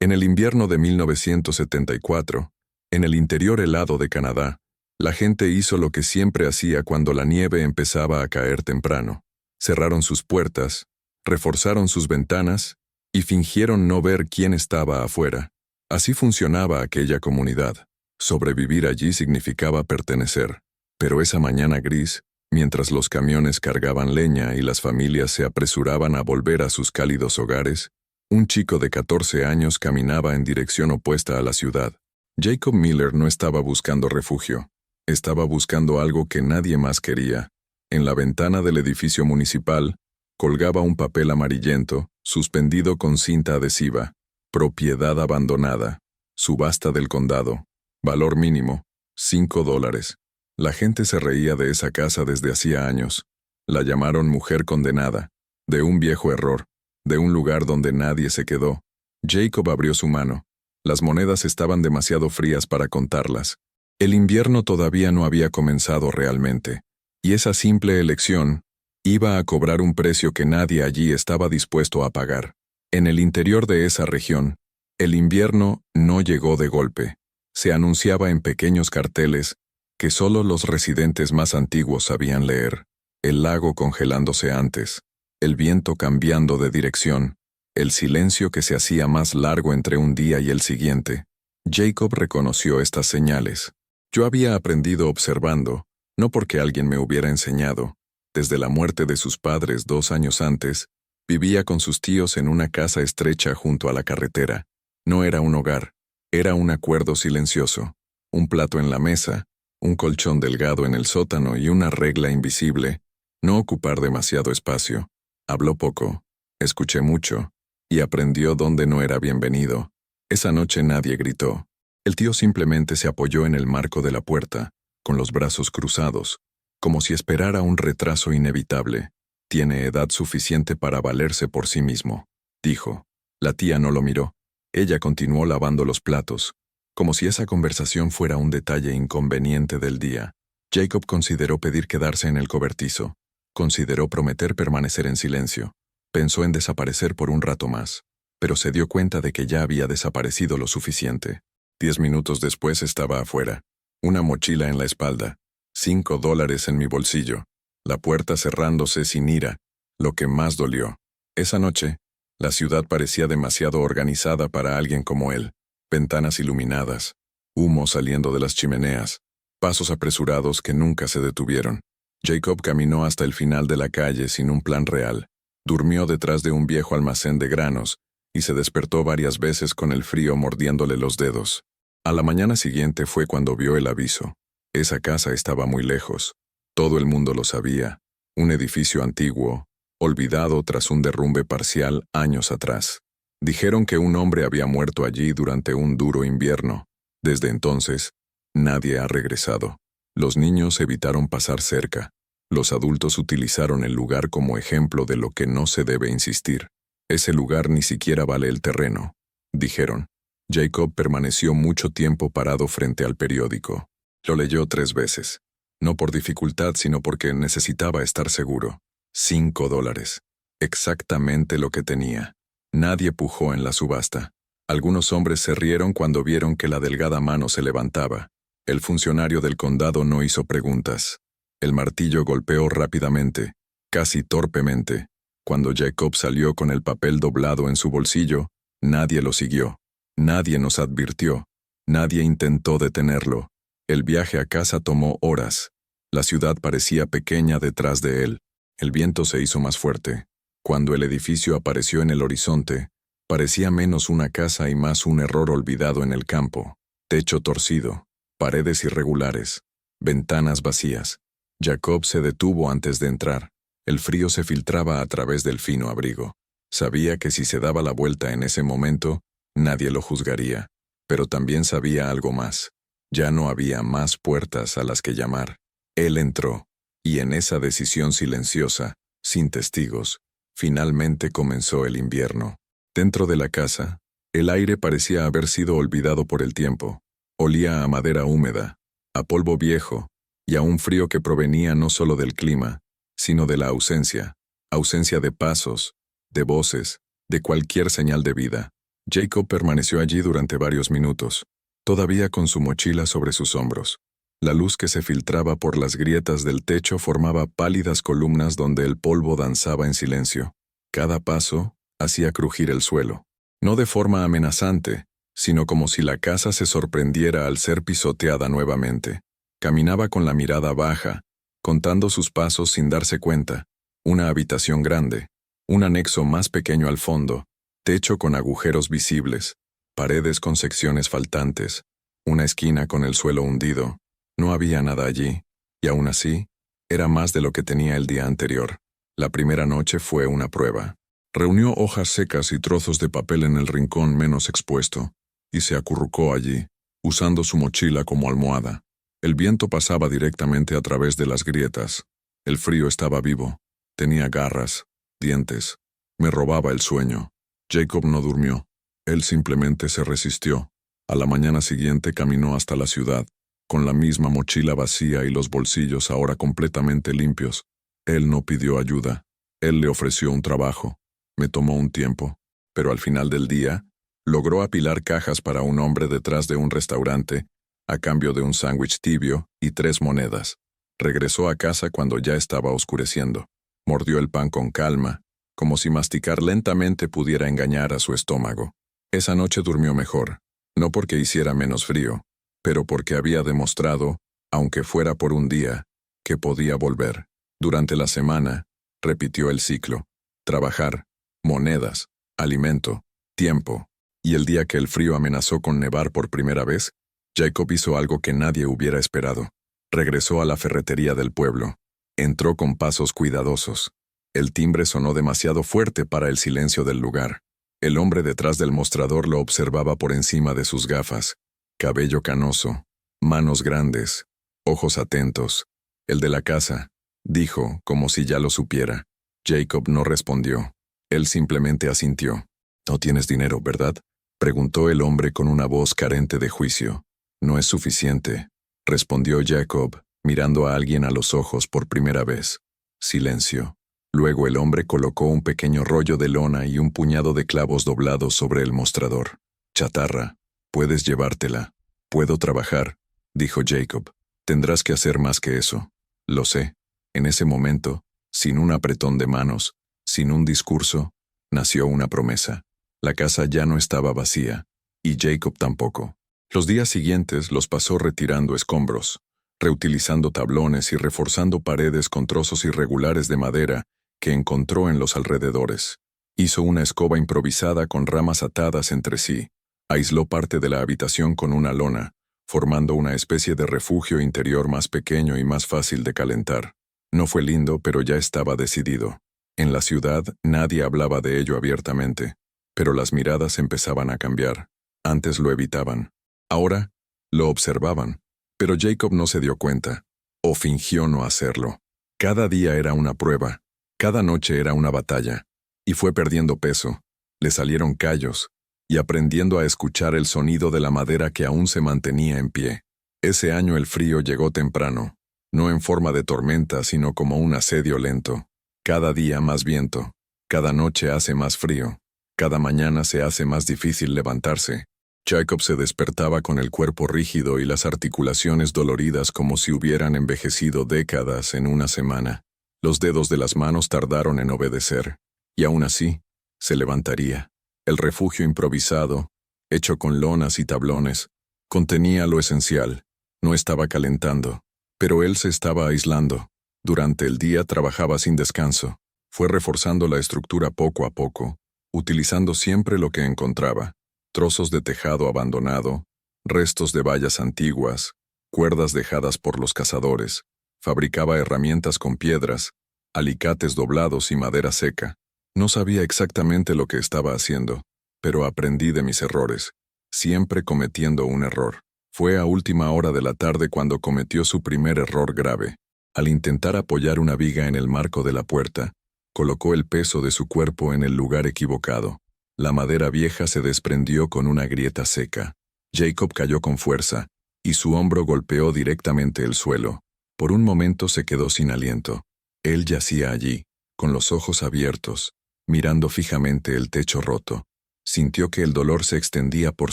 En el invierno de 1974, en el interior helado de Canadá, la gente hizo lo que siempre hacía cuando la nieve empezaba a caer temprano. Cerraron sus puertas, reforzaron sus ventanas y fingieron no ver quién estaba afuera. Así funcionaba aquella comunidad. Sobrevivir allí significaba pertenecer. Pero esa mañana gris, mientras los camiones cargaban leña y las familias se apresuraban a volver a sus cálidos hogares, un chico de 14 años caminaba en dirección opuesta a la ciudad. Jacob Miller no estaba buscando refugio. Estaba buscando algo que nadie más quería. En la ventana del edificio municipal, colgaba un papel amarillento, suspendido con cinta adhesiva. Propiedad abandonada. Subasta del condado. Valor mínimo, $5. La gente se reía de esa casa desde hacía años. La llamaron mujer condenada. De un viejo error. De un lugar donde nadie se quedó. Jacob abrió su mano. Las monedas estaban demasiado frías para contarlas. El invierno todavía no había comenzado realmente, y esa simple elección iba a cobrar un precio que nadie allí estaba dispuesto a pagar. En el interior de esa región, el invierno no llegó de golpe. Se anunciaba en pequeños carteles que solo los residentes más antiguos sabían leer. El lago congelándose antes, el viento cambiando de dirección, el silencio que se hacía más largo entre un día y el siguiente. Jacob reconoció estas señales. Yo había aprendido observando, no porque alguien me hubiera enseñado. Desde la muerte de sus padres 2 años antes, vivía con sus tíos en una casa estrecha junto a la carretera. No era un hogar, era un acuerdo silencioso. Un plato en la mesa, un colchón delgado en el sótano y una regla invisible: no ocupar demasiado espacio. Habló poco, escuché mucho, y aprendió dónde no era bienvenido. Esa noche nadie gritó. El tío simplemente se apoyó en el marco de la puerta, con los brazos cruzados, como si esperara un retraso inevitable. Tiene edad suficiente para valerse por sí mismo, dijo. La tía no lo miró. Ella continuó lavando los platos, como si esa conversación fuera un detalle inconveniente del día. Jacob consideró pedir quedarse en el cobertizo. Consideró prometer permanecer en silencio. Pensó en desaparecer por un rato más, pero se dio cuenta de que ya había desaparecido lo suficiente. 10 minutos después estaba afuera. Una mochila en la espalda. $5 en mi bolsillo. La puerta cerrándose sin ira. Lo que más dolió. Esa noche, la ciudad parecía demasiado organizada para alguien como él. Ventanas iluminadas, humo saliendo de las chimeneas, pasos apresurados que nunca se detuvieron. Jacob caminó hasta el final de la calle sin un plan real. Durmió detrás de un viejo almacén de granos y se despertó varias veces con el frío mordiéndole los dedos. A la mañana siguiente fue cuando vio el aviso. Esa casa estaba muy lejos. Todo el mundo lo sabía. Un edificio antiguo, olvidado tras un derrumbe parcial años atrás. Dijeron que un hombre había muerto allí durante un duro invierno. Desde entonces, nadie ha regresado. Los niños evitaron pasar cerca. Los adultos utilizaron el lugar como ejemplo de lo que no se debe insistir. Ese lugar ni siquiera vale el terreno, dijeron. Jacob permaneció mucho tiempo parado frente al periódico. Lo leyó 3 veces. No por dificultad, sino porque necesitaba estar seguro. $5. Exactamente lo que tenía. Nadie pujó en la subasta. Algunos hombres se rieron cuando vieron que la delgada mano se levantaba. El funcionario del condado no hizo preguntas. El martillo golpeó rápidamente, casi torpemente. Cuando Jacob salió con el papel doblado en su bolsillo, nadie lo siguió. Nadie nos advirtió. Nadie intentó detenerlo. El viaje a casa tomó horas. La ciudad parecía pequeña detrás de él. El viento se hizo más fuerte. Cuando el edificio apareció en el horizonte, parecía menos una casa y más un error olvidado en el campo. Techo torcido, paredes irregulares, ventanas vacías. Jacob se detuvo antes de entrar. El frío se filtraba a través del fino abrigo. Sabía que si se daba la vuelta en ese momento, nadie lo juzgaría. Pero también sabía algo más. Ya no había más puertas a las que llamar. Él entró, y en esa decisión silenciosa, sin testigos, finalmente comenzó el invierno. Dentro de la casa, el aire parecía haber sido olvidado por el tiempo. Olía a madera húmeda, a polvo viejo, y a un frío que provenía no solo del clima, sino de la ausencia de pasos, de voces, de cualquier señal de vida. Jacob permaneció allí durante varios minutos, todavía con su mochila sobre sus hombros. La luz que se filtraba por las grietas del techo formaba pálidas columnas donde el polvo danzaba en silencio. Cada paso hacía crujir el suelo, no de forma amenazante, sino como si la casa se sorprendiera al ser pisoteada nuevamente. Caminaba con la mirada baja, contando sus pasos sin darse cuenta. Una habitación grande, un anexo más pequeño al fondo, techo con agujeros visibles, paredes con secciones faltantes, una esquina con el suelo hundido. No había nada allí, y aún así, era más de lo que tenía el día anterior. La primera noche fue una prueba. Reunió hojas secas y trozos de papel en el rincón menos expuesto, y se acurrucó allí, usando su mochila como almohada. El viento pasaba directamente a través de las grietas. El frío estaba vivo. Tenía garras, dientes. Me robaba el sueño. Jacob no durmió. Él simplemente se resistió. A la mañana siguiente caminó hasta la ciudad, con la misma mochila vacía y los bolsillos ahora completamente limpios. Él no pidió ayuda. Él le ofreció un trabajo. Me tomó un tiempo, pero al final del día, logró apilar cajas para un hombre detrás de un restaurante, a cambio de un sándwich tibio y 3 monedas. Regresó a casa cuando ya estaba oscureciendo. Mordió el pan con calma, como si masticar lentamente pudiera engañar a su estómago. Esa noche durmió mejor, no porque hiciera menos frío, pero porque había demostrado, aunque fuera por un día, que podía volver. Durante la semana, repitió el ciclo. Trabajar, monedas, alimento, tiempo. Y el día que el frío amenazó con nevar por primera vez, Jacob hizo algo que nadie hubiera esperado. Regresó a la ferretería del pueblo. Entró con pasos cuidadosos. El timbre sonó demasiado fuerte para el silencio del lugar. El hombre detrás del mostrador lo observaba por encima de sus gafas. Cabello canoso, manos grandes, ojos atentos. El de la casa, dijo, como si ya lo supiera. Jacob no respondió. Él simplemente asintió. «¿No tienes dinero, verdad?», preguntó el hombre con una voz carente de juicio. «No es suficiente», respondió Jacob, mirando a alguien a los ojos por primera vez. Silencio. Luego el hombre colocó un pequeño rollo de lona y un puñado de clavos doblados sobre el mostrador. «Chatarra, puedes llevártela. Puedo trabajar», dijo Jacob. «Tendrás que hacer más que eso». «Lo sé». En ese momento, sin un apretón de manos, sin un discurso, nació una promesa. La casa ya no estaba vacía, y Jacob tampoco. Los días siguientes los pasó retirando escombros, reutilizando tablones y reforzando paredes con trozos irregulares de madera que encontró en los alrededores. Hizo una escoba improvisada con ramas atadas entre sí. Aisló parte de la habitación con una lona, formando una especie de refugio interior más pequeño y más fácil de calentar. No fue lindo, pero ya estaba decidido. En la ciudad nadie hablaba de ello abiertamente, pero las miradas empezaban a cambiar. Antes lo evitaban. Ahora lo observaban, pero Jacob no se dio cuenta, o fingió no hacerlo. Cada día era una prueba, cada noche era una batalla, y fue perdiendo peso, le salieron callos, y aprendiendo a escuchar el sonido de la madera que aún se mantenía en pie. Ese año el frío llegó temprano, no en forma de tormenta, sino como un asedio lento. Cada día más viento, cada noche hace más frío, cada mañana se hace más difícil levantarse. Jacob se despertaba con el cuerpo rígido y las articulaciones doloridas como si hubieran envejecido décadas en una semana. Los dedos de las manos tardaron en obedecer, y aún así, se levantaría. El refugio improvisado, hecho con lonas y tablones, contenía lo esencial. No estaba calentando, pero él se estaba aislando. Durante el día trabajaba sin descanso. Fue reforzando la estructura poco a poco, utilizando siempre lo que encontraba: trozos de tejado abandonado, restos de vallas antiguas, cuerdas dejadas por los cazadores. Fabricaba herramientas con piedras, alicates doblados y madera seca. No sabía exactamente lo que estaba haciendo, pero aprendí de mis errores, siempre cometiendo un error. Fue a última hora de la tarde cuando cometió su primer error grave. Al intentar apoyar una viga en el marco de la puerta, colocó el peso de su cuerpo en el lugar equivocado. La madera vieja se desprendió con una grieta seca. Jacob cayó con fuerza, y su hombro golpeó directamente el suelo. Por un momento se quedó sin aliento. Él yacía allí, con los ojos abiertos, mirando fijamente el techo roto. Sintió que el dolor se extendía por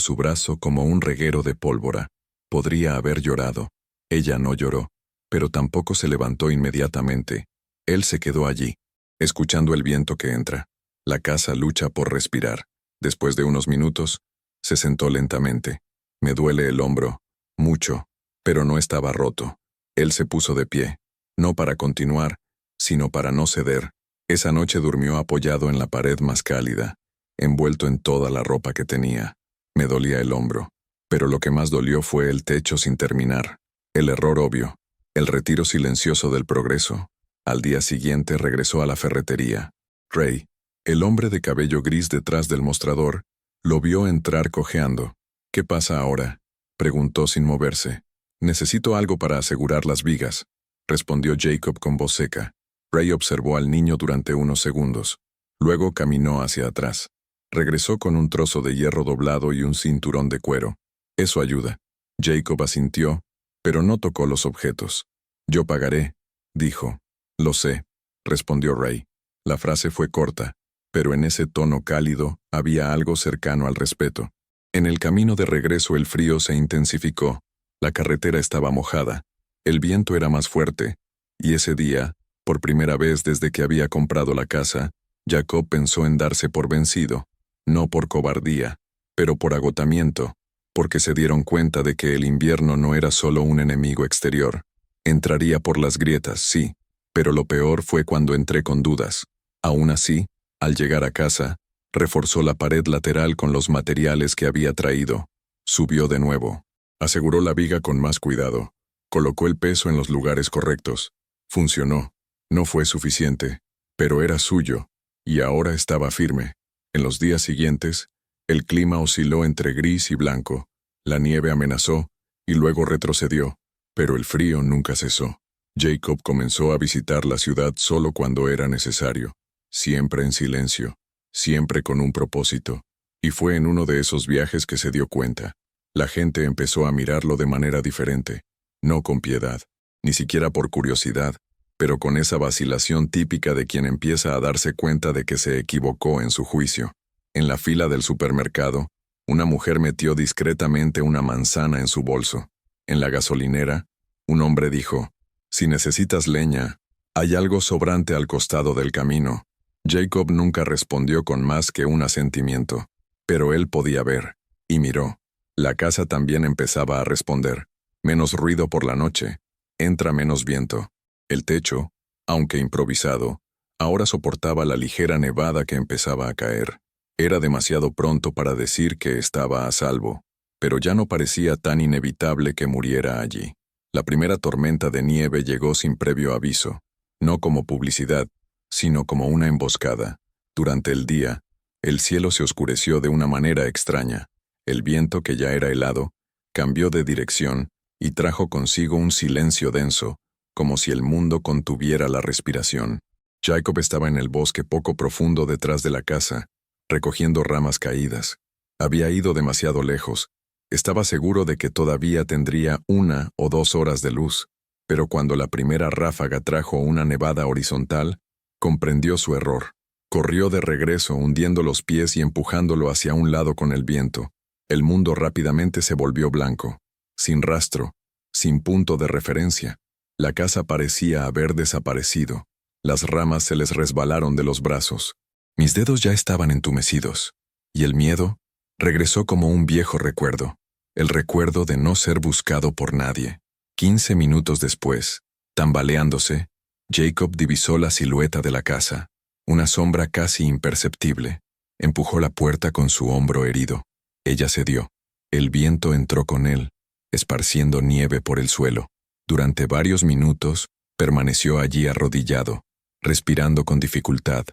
su brazo como un reguero de pólvora. Podría haber llorado. Ella no lloró, pero tampoco se levantó inmediatamente. Él se quedó allí, escuchando el viento que entra. La casa lucha por respirar. Después de unos minutos, se sentó lentamente. Me duele el hombro, mucho, pero no estaba roto. Él se puso de pie, no para continuar, sino para no ceder. Esa noche durmió apoyado en la pared más cálida, envuelto en toda la ropa que tenía. Me dolía el hombro, pero lo que más dolió fue el techo sin terminar. El error obvio, el retiro silencioso del progreso. Al día siguiente regresó a la ferretería. Ray, el hombre de cabello gris detrás del mostrador, lo vio entrar cojeando. ¿Qué pasa ahora?, preguntó sin moverse. Necesito algo para asegurar las vigas, respondió Jacob con voz seca. Ray observó al niño durante unos segundos. Luego caminó hacia atrás. Regresó con un trozo de hierro doblado y un cinturón de cuero. Eso ayuda. Jacob asintió, pero no tocó los objetos. Yo pagaré, dijo. Lo sé, respondió Ray. La frase fue corta, pero en ese tono cálido había algo cercano al respeto. En el camino de regreso el frío se intensificó. La carretera estaba mojada. El viento era más fuerte. Y ese día, por primera vez desde que había comprado la casa, Jacob pensó en darse por vencido. No por cobardía, pero por agotamiento, porque se dieron cuenta de que el invierno no era solo un enemigo exterior. Entraría por las grietas, sí, pero lo peor fue cuando entré con dudas. Aún así, al llegar a casa, reforzó la pared lateral con los materiales que había traído. Subió de nuevo. Aseguró la viga con más cuidado. Colocó el peso en los lugares correctos. Funcionó. No fue suficiente, pero era suyo, y ahora estaba firme. En los días siguientes, el clima osciló entre gris y blanco. La nieve amenazó, y luego retrocedió, pero el frío nunca cesó. Jacob comenzó a visitar la ciudad solo cuando era necesario, siempre en silencio, siempre con un propósito, y fue en uno de esos viajes que se dio cuenta. La gente empezó a mirarlo de manera diferente, no con piedad, ni siquiera por curiosidad, pero con esa vacilación típica de quien empieza a darse cuenta de que se equivocó en su juicio. En la fila del supermercado, una mujer metió discretamente una manzana en su bolso. En la gasolinera, un hombre dijo, «Si necesitas leña, hay algo sobrante al costado del camino». Jacob nunca respondió con más que un asentimiento, pero él podía ver, y miró. La casa también empezaba a responder. Menos ruido por la noche, entra menos viento. El techo, aunque improvisado, ahora soportaba la ligera nevada que empezaba a caer. Era demasiado pronto para decir que estaba a salvo, pero ya no parecía tan inevitable que muriera allí. La primera tormenta de nieve llegó sin previo aviso, no como publicidad, sino como una emboscada. Durante el día, el cielo se oscureció de una manera extraña. El viento, que ya era helado, cambió de dirección y trajo consigo un silencio denso, como si el mundo contuviera la respiración. Jacob estaba en el bosque poco profundo detrás de la casa, recogiendo ramas caídas. Había ido demasiado lejos. Estaba seguro de que todavía tendría 1 o 2 horas de luz, pero cuando la primera ráfaga trajo una nevada horizontal, comprendió su error. Corrió de regreso hundiendo los pies y empujándolo hacia un lado con el viento. El mundo rápidamente se volvió blanco, sin rastro, sin punto de referencia. La casa parecía haber desaparecido. Las ramas se les resbalaron de los brazos. Mis dedos ya estaban entumecidos, y el miedo regresó como un viejo recuerdo, el recuerdo de no ser buscado por nadie. 15 minutos después, tambaleándose, Jacob divisó la silueta de la casa, una sombra casi imperceptible. Empujó la puerta con su hombro herido. Ella cedió. El viento entró con él, esparciendo nieve por el suelo. Durante varios minutos, permaneció allí arrodillado, respirando con dificultad,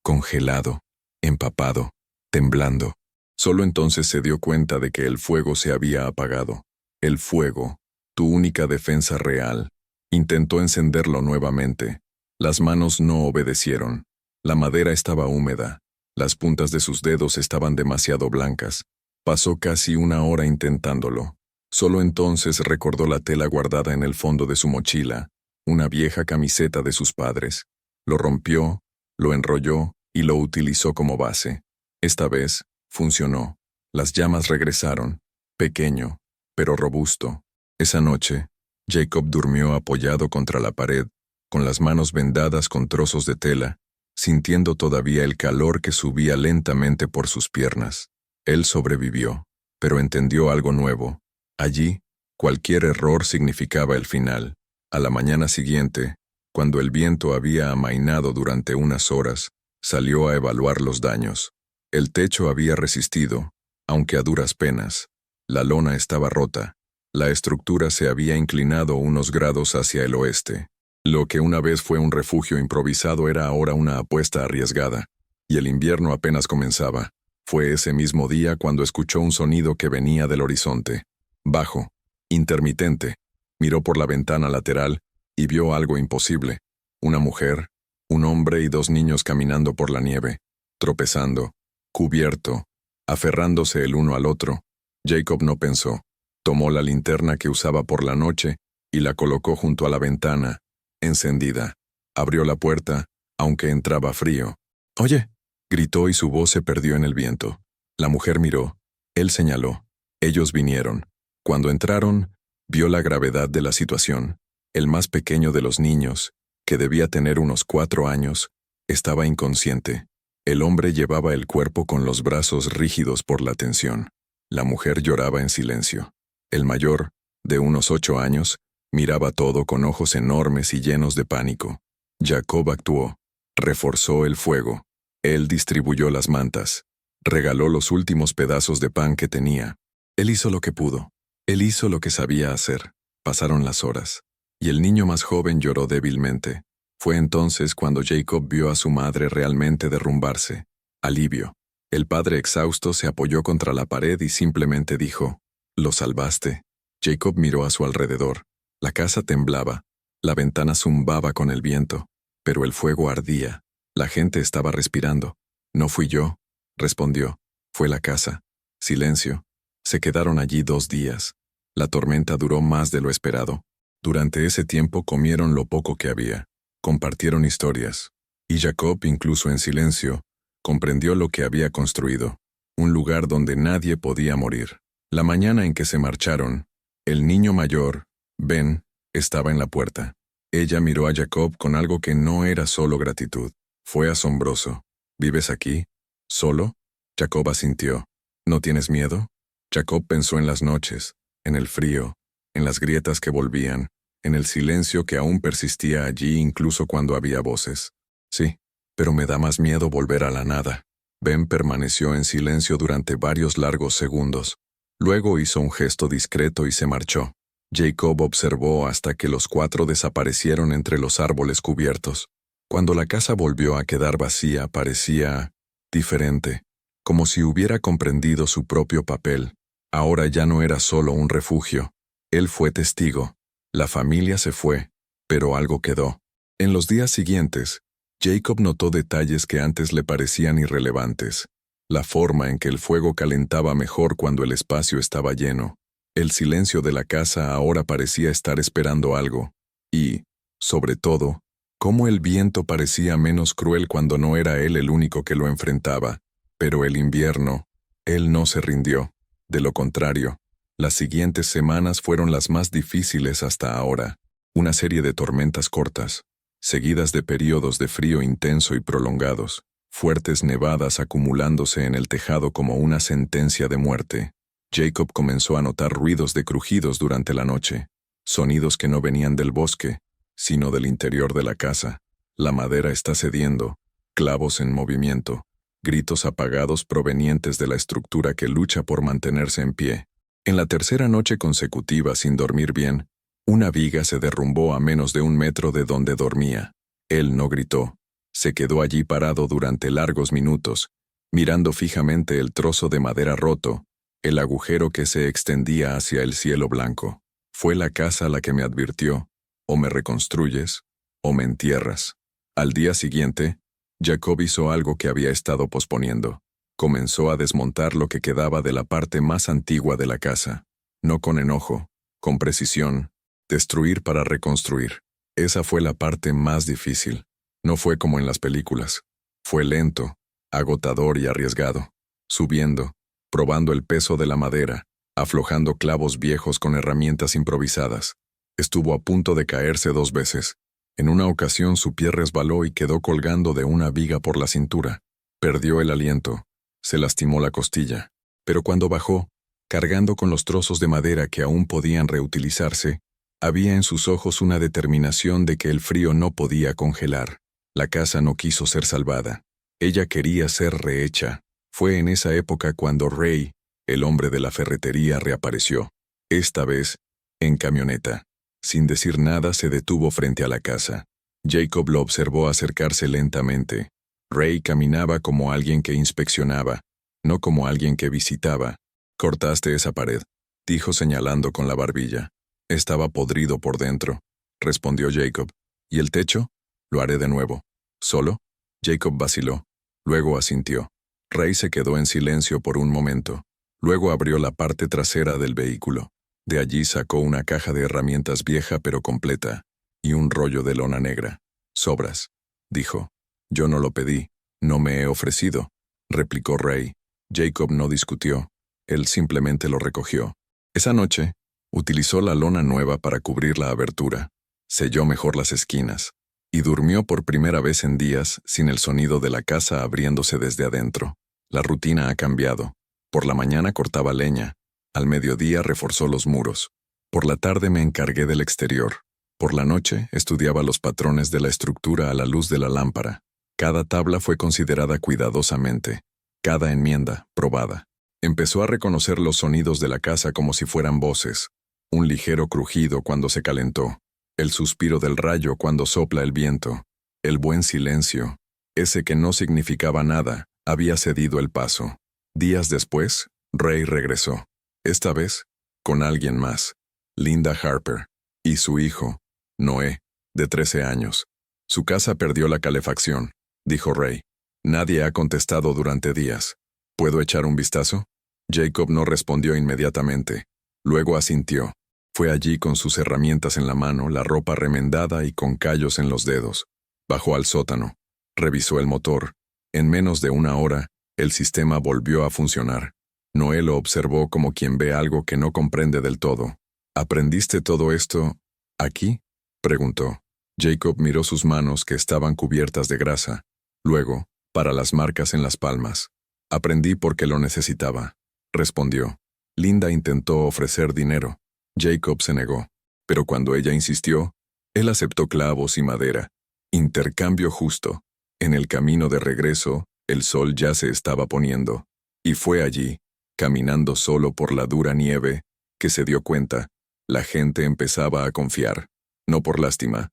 congelado, empapado, temblando. Solo entonces se dio cuenta de que el fuego se había apagado. El fuego, tu única defensa real. Intentó encenderlo nuevamente. Las manos no obedecieron. La madera estaba húmeda. Las puntas de sus dedos estaban demasiado blancas. Pasó casi 1 hora intentándolo. Solo entonces recordó la tela guardada en el fondo de su mochila, una vieja camiseta de sus padres. Lo rompió, lo enrolló y lo utilizó como base. Esta vez, Funcionó. Las llamas regresaron, pequeño, pero robusto. Esa noche, Jacob durmió apoyado contra la pared, con las manos vendadas con trozos de tela, sintiendo todavía el calor que subía lentamente por sus piernas. Él sobrevivió, pero entendió algo nuevo. Allí, cualquier error significaba el final. A la mañana siguiente, cuando el viento había amainado durante unas horas, salió a evaluar los daños. El techo había resistido, aunque a duras penas. La lona estaba rota. La estructura se había inclinado unos grados hacia el oeste. Lo que una vez fue un refugio improvisado era ahora una apuesta arriesgada. Y el invierno apenas comenzaba. Fue ese mismo día cuando escuchó un sonido que venía del horizonte. Bajo, intermitente. Miró por la ventana lateral y vio algo imposible. Una mujer, un hombre y dos niños caminando por la nieve, tropezando, cubierto, aferrándose el uno al otro. Jacob no pensó. Tomó la linterna que usaba por la noche y la colocó junto a la ventana, encendida. Abrió la puerta, aunque entraba frío. «¡Oye!», gritó y su voz se perdió en el viento. La mujer miró. Él señaló. Ellos vinieron. Cuando entraron, vio la gravedad de la situación. El más pequeño de los niños, que debía tener unos 4 años, estaba inconsciente. El hombre llevaba el cuerpo con los brazos rígidos por la tensión. La mujer lloraba en silencio. El mayor, de unos 8 años, miraba todo con ojos enormes y llenos de pánico. Jacob actuó. Reforzó el fuego. Él distribuyó las mantas. Regaló los últimos pedazos de pan que tenía. Él hizo lo que pudo. Él hizo lo que sabía hacer. Pasaron las horas. Y el niño más joven lloró débilmente. Fue entonces cuando Jacob vio a su madre realmente derrumbarse. Alivio. El padre exhausto se apoyó contra la pared y simplemente dijo: «¿Lo salvaste?». Jacob miró a su alrededor. La casa temblaba. La ventana zumbaba con el viento. Pero el fuego ardía. La gente estaba respirando. «No fui yo», respondió. «Fue la casa». Silencio. Se quedaron allí 2 días. La tormenta duró más de lo esperado. Durante ese tiempo comieron lo poco que había. Compartieron historias. Y Jacob, incluso en silencio, comprendió lo que había construido. Un lugar donde nadie podía morir. La mañana en que se marcharon, el niño mayor, Ben, estaba en la puerta. Ella miró a Jacob con algo que no era solo gratitud. Fue asombroso. «¿Vives aquí? ¿Solo?». Jacob asintió. «¿No tienes miedo?». Jacob pensó en las noches, en el frío, en las grietas que volvían, en el silencio que aún persistía allí incluso cuando había voces. «Sí, pero me da más miedo volver a la nada». Ben permaneció en silencio durante varios largos segundos. Luego hizo un gesto discreto y se marchó. Jacob observó hasta que los 4 desaparecieron entre los árboles cubiertos. Cuando la casa volvió a quedar vacía, parecía diferente, como si hubiera comprendido su propio papel. Ahora ya no era solo un refugio. Él fue testigo. La familia se fue, pero algo quedó. En los días siguientes, Jacob notó detalles que antes le parecían irrelevantes. La forma en que el fuego calentaba mejor cuando el espacio estaba lleno. El silencio de la casa ahora parecía estar esperando algo. Y, sobre todo, cómo el viento parecía menos cruel cuando no era él el único que lo enfrentaba. Pero el invierno, él no se rindió. De lo contrario, las siguientes semanas fueron las más difíciles hasta ahora. Una serie de tormentas cortas, seguidas de periodos de frío intenso y prolongados, fuertes nevadas acumulándose en el tejado como una sentencia de muerte. Jacob comenzó a notar ruidos de crujidos durante la noche, sonidos que no venían del bosque, sino del interior de la casa. La madera está cediendo, clavos en movimiento, gritos apagados provenientes de la estructura que lucha por mantenerse en pie. En la tercera noche consecutiva sin dormir bien, una viga se derrumbó a menos de 1 metro de donde dormía. Él no gritó. Se quedó allí parado durante largos minutos, mirando fijamente el trozo de madera roto, el agujero que se extendía hacia el cielo blanco. Fue la casa la que me advirtió: o me reconstruyes, o me entierras. Al día siguiente, Jacob hizo algo que había estado posponiendo. Comenzó a desmontar lo que quedaba de la parte más antigua de la casa. No con enojo, con precisión. Destruir para reconstruir. Esa fue la parte más difícil. No fue como en las películas. Fue lento, agotador y arriesgado. subiendo, probando el peso de la madera, aflojando clavos viejos con herramientas improvisadas. Estuvo a punto de caerse 2 veces. En una ocasión su pie resbaló y quedó colgando de una viga por la cintura. Perdió el aliento. Se lastimó la costilla. Pero cuando bajó, cargando con los trozos de madera que aún podían reutilizarse, había en sus ojos una determinación de que el frío no podía congelar. La casa no quiso ser salvada. Ella quería ser rehecha. Fue en esa época cuando Ray, el hombre de la ferretería, reapareció. Esta vez, en camioneta. Sin decir nada, se detuvo frente a la casa. Jacob lo observó acercarse lentamente. Ray caminaba como alguien que inspeccionaba, no como alguien que visitaba. «Cortaste esa pared», dijo señalando con la barbilla. «Estaba podrido por dentro», respondió Jacob. «¿Y el techo? Lo haré de nuevo». «¿Solo?» Jacob vaciló. Luego asintió. Ray se quedó en silencio por un momento. Luego abrió la parte trasera del vehículo. De allí sacó una caja de herramientas vieja pero completa, y un rollo de lona negra. «Sobras», dijo. «Yo no lo pedí, no me he ofrecido», replicó Ray. Jacob no discutió. Él simplemente lo recogió. Esa noche, utilizó la lona nueva para cubrir la abertura, selló mejor las esquinas, y durmió por primera vez en días sin el sonido de la casa abriéndose desde adentro. La rutina ha cambiado. Por la mañana cortaba leña, al mediodía reforzó los muros. Por la tarde me encargué del exterior. Por la noche estudiaba los patrones de la estructura a la luz de la lámpara. Cada tabla fue considerada cuidadosamente, cada enmienda probada. Empezó a reconocer los sonidos de la casa como si fueran voces. Un ligero crujido cuando se calentó. El suspiro del rayo cuando sopla el viento. El buen silencio, ese que no significaba nada, había cedido el paso. Días después, Ray regresó. Esta vez, con alguien más. Linda Harper. Y su hijo, Noé, de 13 años. «Su casa perdió la calefacción», dijo Ray. «Nadie ha contestado durante días. ¿Puedo echar un vistazo?» Jacob no respondió inmediatamente. Luego asintió. Fue allí con sus herramientas en la mano, la ropa remendada y con callos en los dedos. Bajó al sótano. Revisó el motor. En menos de una hora, el sistema volvió a funcionar. Noé lo observó como quien ve algo que no comprende del todo. «¿Aprendiste todo esto aquí?», preguntó. Jacob miró sus manos que estaban cubiertas de grasa. Luego, para las marcas en las palmas. «Aprendí porque lo necesitaba», respondió. Linda intentó ofrecer dinero. Jacob se negó. Pero cuando ella insistió, él aceptó clavos y madera. Intercambio justo. En el camino de regreso, el sol ya se estaba poniendo. Y fue allí, caminando solo por la dura nieve, que se dio cuenta. La gente empezaba a confiar. No por lástima,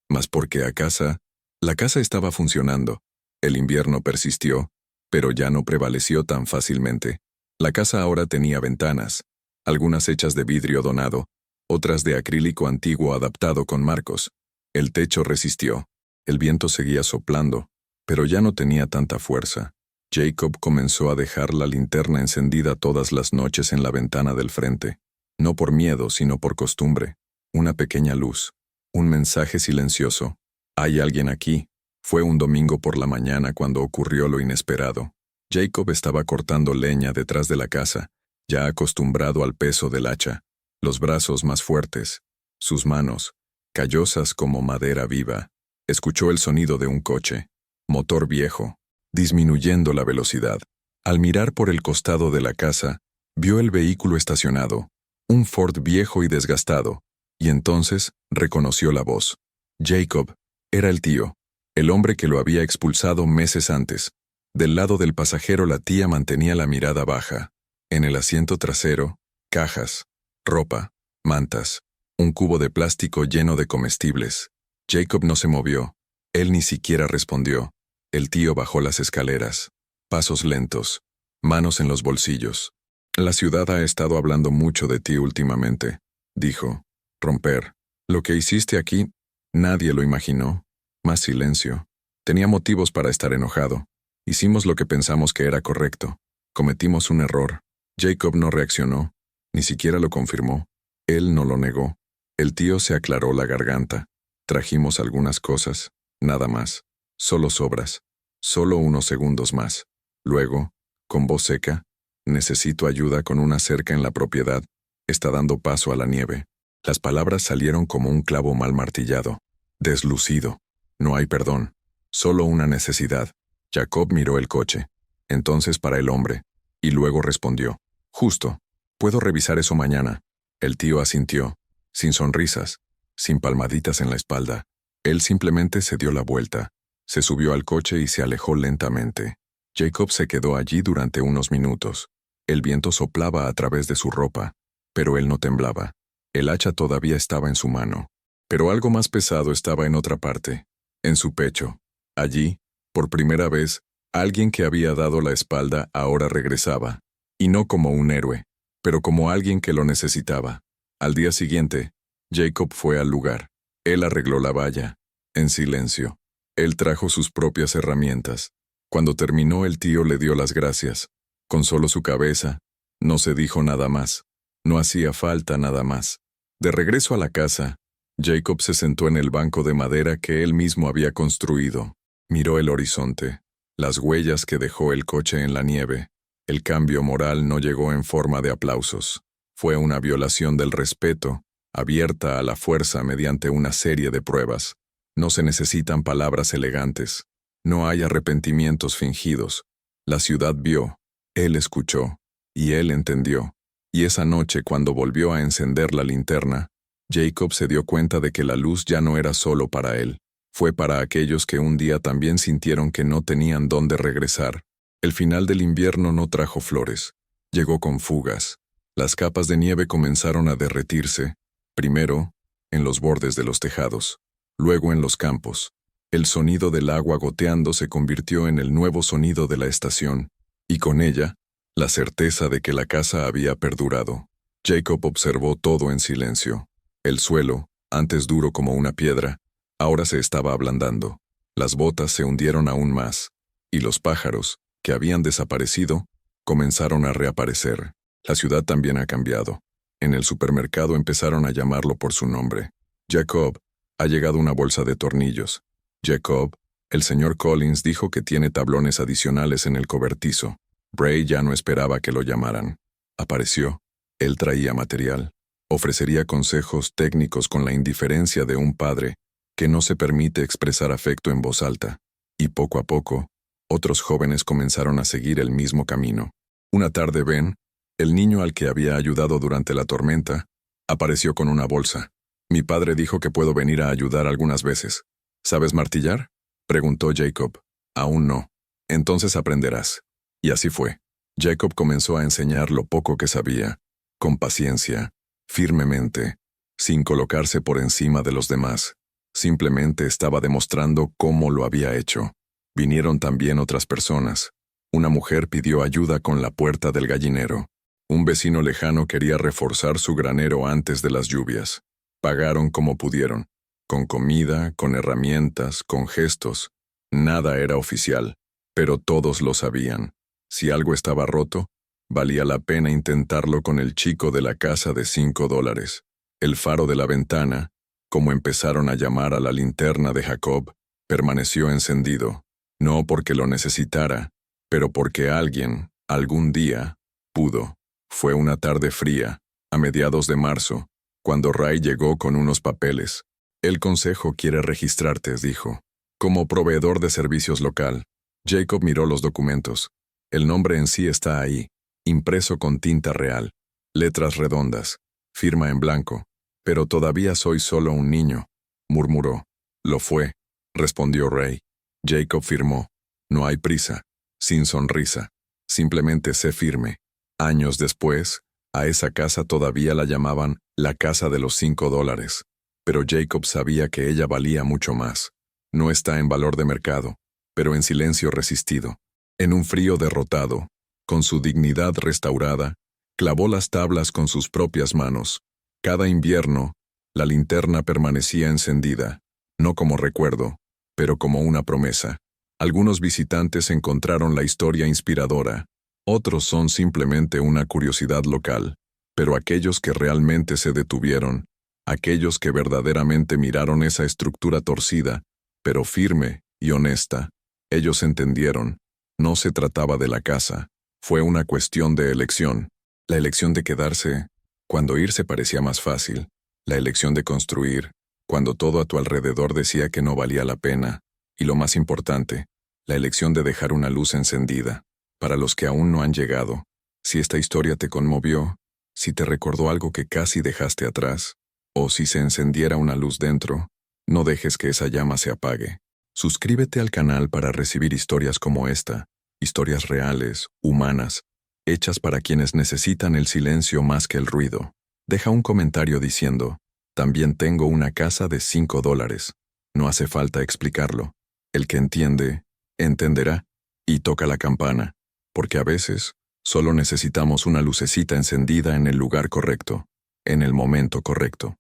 mas porque la casa estaba funcionando. El invierno persistió, pero ya no prevaleció tan fácilmente. La casa ahora tenía ventanas, algunas hechas de vidrio donado, otras de acrílico antiguo adaptado con marcos. El techo resistió. El viento seguía soplando, pero ya no tenía tanta fuerza. Jacob comenzó a dejar la linterna encendida todas las noches en la ventana del frente. No por miedo, sino por costumbre. Una pequeña luz. Un mensaje silencioso. «Hay alguien aquí». Fue un domingo por la mañana cuando ocurrió lo inesperado. Jacob estaba cortando leña detrás de la casa, ya acostumbrado al peso del hacha, los brazos más fuertes, sus manos, callosas como madera viva. Escuchó el sonido de un coche, motor viejo, disminuyendo la velocidad. Al mirar por el costado de la casa, vio el vehículo estacionado, un Ford viejo y desgastado, y entonces reconoció la voz. Jacob era el tío, el hombre que lo había expulsado meses antes. Del lado del pasajero la tía mantenía la mirada baja. En el asiento trasero, cajas, ropa, mantas, un cubo de plástico lleno de comestibles. Jacob no se movió. Él ni siquiera respondió. El tío bajó las escaleras. Pasos lentos, manos en los bolsillos. «La ciudad ha estado hablando mucho de ti últimamente», dijo. «Romper. Lo que hiciste aquí, nadie lo imaginó». Más silencio. Tenía motivos para estar enojado. Hicimos lo que pensamos que era correcto. Cometimos un error. Jacob no reaccionó, ni siquiera lo confirmó. Él no lo negó. El tío se aclaró la garganta. Trajimos algunas cosas, nada más. Solo sobras. Solo unos segundos más. Luego, con voz seca, necesito ayuda con una cerca en la propiedad. Está dando paso a la nieve. Las palabras salieron como un clavo mal martillado. Deslucido. No hay perdón. Solo una necesidad. Jacob miró el coche. Entonces para el hombre. Y luego respondió. Justo. Puedo revisar eso mañana. El tío asintió. Sin sonrisas. Sin palmaditas en la espalda. Él simplemente se dio la vuelta. Se subió al coche y se alejó lentamente. Jacob se quedó allí durante unos minutos. El viento soplaba a través de su ropa, pero él no temblaba. El hacha todavía estaba en su mano. Pero algo más pesado estaba en otra parte, en su pecho. Allí, por primera vez, alguien que había dado la espalda ahora regresaba. Y no como un héroe, pero como alguien que lo necesitaba. Al día siguiente, Jacob fue al lugar. Él arregló la valla, en silencio. Él trajo sus propias herramientas. Cuando terminó, el tío le dio las gracias. Con solo su cabeza, no se dijo nada más. No hacía falta nada más. De regreso a la casa, Jacob se sentó en el banco de madera que él mismo había construido. Miró el horizonte, las huellas que dejó el coche en la nieve. El cambio moral no llegó en forma de aplausos. Fue una violación del respeto, abierta a la fuerza mediante una serie de pruebas. No se necesitan palabras elegantes. No hay arrepentimientos fingidos. La ciudad vio, él escuchó, y él entendió. Y esa noche, cuando volvió a encender la linterna, Jacob se dio cuenta de que la luz ya no era solo para él. Fue para aquellos que un día también sintieron que no tenían dónde regresar. El final del invierno no trajo flores. Llegó con fugas. Las capas de nieve comenzaron a derretirse, primero en los bordes de los tejados, luego en los campos. El sonido del agua goteando se convirtió en el nuevo sonido de la estación, y con ella, la certeza de que la casa había perdurado. Jacob observó todo en silencio. El suelo, antes duro como una piedra, ahora se estaba ablandando. Las botas se hundieron aún más, y los pájaros, que habían desaparecido, comenzaron a reaparecer. La ciudad también ha cambiado. En el supermercado empezaron a llamarlo por su nombre. Jacob, ha llegado una bolsa de tornillos. Jacob, el señor Collins dijo que tiene tablones adicionales en el cobertizo. Bray ya no esperaba que lo llamaran. Apareció. Él traía material. Ofrecería consejos técnicos con la indiferencia de un padre que no se permite expresar afecto en voz alta. Y poco a poco, otros jóvenes comenzaron a seguir el mismo camino. Una tarde Ben, el niño al que había ayudado durante la tormenta, apareció con una bolsa. Mi padre dijo que puedo venir a ayudar algunas veces. ¿Sabes martillar?, preguntó Jacob. Aún no. Entonces aprenderás. Y así fue. Jacob comenzó a enseñar lo poco que sabía, con paciencia, firmemente, sin colocarse por encima de los demás. Simplemente estaba demostrando cómo lo había hecho. Vinieron también otras personas. Una mujer pidió ayuda con la puerta del gallinero. Un vecino lejano quería reforzar su granero antes de las lluvias. Pagaron como pudieron, con comida, con herramientas, con gestos. Nada era oficial, pero todos lo sabían. Si algo estaba roto, valía la pena intentarlo con el chico de la casa de $5. El faro de la ventana, como empezaron a llamar a la linterna de Jacob, permaneció encendido, no porque lo necesitara, pero porque alguien, algún día, pudo. Fue una tarde fría, a mediados de marzo, cuando Ray llegó con unos papeles. El consejo quiere registrarte, dijo, como proveedor de servicios local. Jacob miró los documentos. El nombre en sí está ahí, impreso con tinta real, letras redondas, firma en blanco. Pero todavía soy solo un niño, murmuró. Lo fue, respondió Ray. Jacob firmó. No hay prisa, sin sonrisa. Simplemente sé firme. Años después, a esa casa todavía la llamaban la casa de los $5. Pero Jacob sabía que ella valía mucho más. No está en valor de mercado, pero en silencio resistido. En un frío derrotado, con su dignidad restaurada, clavó las tablas con sus propias manos. Cada invierno, la linterna permanecía encendida, no como recuerdo, pero como una promesa. Algunos visitantes encontraron la historia inspiradora, otros son simplemente una curiosidad local, pero aquellos que realmente se detuvieron, aquellos que verdaderamente miraron esa estructura torcida, pero firme y honesta, ellos entendieron. No se trataba de la casa, fue una cuestión de elección. La elección de quedarse cuando irse parecía más fácil, la elección de construir cuando todo a tu alrededor decía que no valía la pena, y lo más importante, la elección de dejar una luz encendida. Para los que aún no han llegado, si esta historia te conmovió, si te recordó algo que casi dejaste atrás, o si se encendiera una luz dentro, no dejes que esa llama se apague. Suscríbete al canal para recibir historias como esta, historias reales, humanas, hechas para quienes necesitan el silencio más que el ruido. Deja un comentario diciendo, también tengo una casa de $5. No hace falta explicarlo. El que entiende, entenderá, y toca la campana, porque a veces solo necesitamos una lucecita encendida en el lugar correcto, en el momento correcto.